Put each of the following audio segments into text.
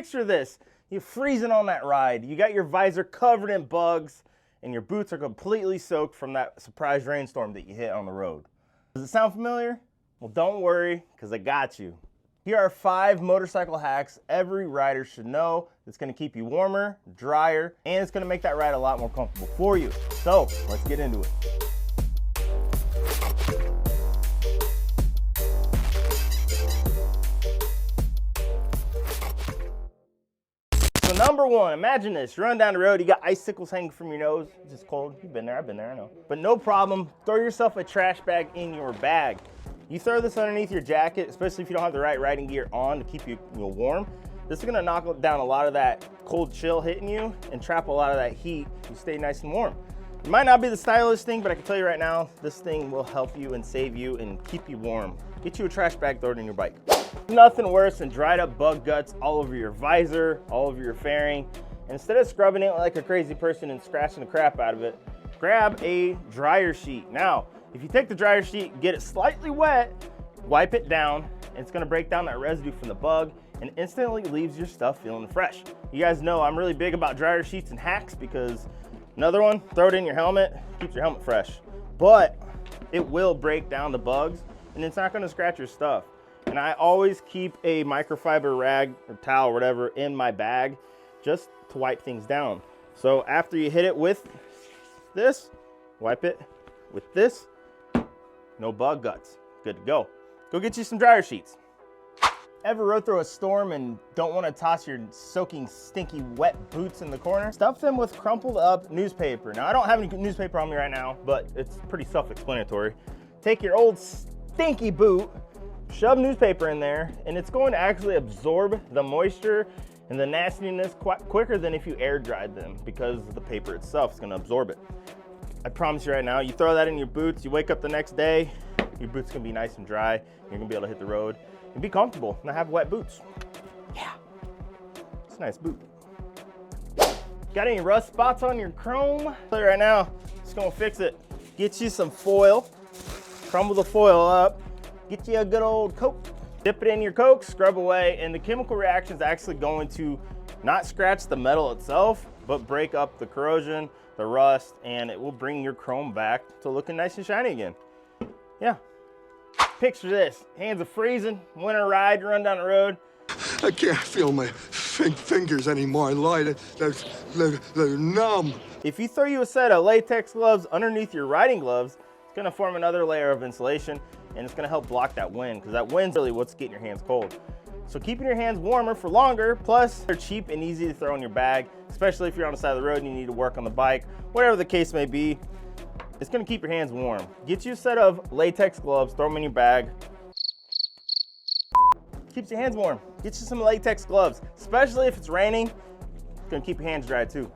Picture this, you're freezing on that ride. You got your visor covered in bugs and your boots are completely soaked from that surprise rainstorm that you hit on the road. Does it sound familiar? Well, don't worry, because I got you. Here are 5 motorcycle hacks every rider should know that's going to keep you warmer, drier, and it's going to make that ride a lot more comfortable for you. So, let's get into it. So number 1, imagine this, you're running down the road, you got icicles hanging from your nose, it's just cold, you've been there, I've been there, I know. But no problem, throw yourself a trash bag in your bag. You throw this underneath your jacket, especially if you don't have the right riding gear on to keep you warm. This is gonna knock down a lot of that cold chill hitting you and trap a lot of that heat. You stay nice and warm. It might not be the stylish thing, but I can tell you right now, this thing will help you and save you and keep you warm. Get you a trash bag, throw it in your bike. Nothing worse than dried up bug guts all over your visor, all over your fairing. And instead of scrubbing it like a crazy person and scratching the crap out of it, grab a dryer sheet. Now, if you take the dryer sheet, get it slightly wet, wipe it down, and it's gonna break down that residue from the bug and instantly leaves your stuff feeling fresh. You guys know I'm really big about dryer sheets and hacks because another one, throw it in your helmet, keeps your helmet fresh. But it will break down the bugs and it's not gonna scratch your stuff. And I always keep a microfiber rag or towel or whatever in my bag just to wipe things down. So after you hit it with this, wipe it with this, no bug guts, good to go. Go get you some dryer sheets. Ever rode through a storm and don't want to toss your soaking, stinky, wet boots in the corner? Stuff them with crumpled up newspaper. Now I don't have any newspaper on me right now, but it's pretty self-explanatory. Take your old stinky boot, shove newspaper in there, and it's going to actually absorb the moisture and the nastiness quite quicker than if you air dried them because the paper itself is going to absorb it. I promise you right now, you throw that in your boots, you wake up the next day, your boots can be nice and dry, you're gonna be able to hit the road and be comfortable, not have wet boots. Yeah, it's a nice boot. Got any rust spots on your chrome? I'll tell you right now, just gonna fix it. Get you some foil, crumble the foil up, get you a good old Coke, dip it in your Coke, scrub away, and the chemical reaction is actually going to not scratch the metal itself, but break up the corrosion, the rust, and it will bring your chrome back to looking nice and shiny again. Yeah. Picture this, hands are freezing, winter ride, you run down the road. I can't feel my fingers anymore, they're numb. If you throw you a set of latex gloves underneath your riding gloves, it's gonna form another layer of insulation and it's gonna help block that wind because that wind's really what's getting your hands cold. So keeping your hands warmer for longer, plus they're cheap and easy to throw in your bag, especially if you're on the side of the road and you need to work on the bike, whatever the case may be, it's gonna keep your hands warm. Get you a set of latex gloves, throw them in your bag. Keeps your hands warm. Get you some latex gloves, especially if it's raining, it's gonna keep your hands dry too.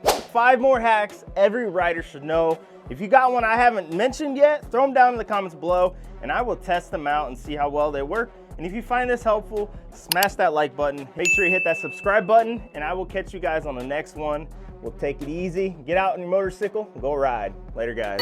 5 more hacks every rider should know. If you got one I haven't mentioned yet, throw them down in the comments below and I will test them out and see how well they work. And if you find this helpful, smash that like button. Make sure you hit that subscribe button and I will catch you guys on the next one. We'll take it easy, get out on your motorcycle, and go ride. Later, guys.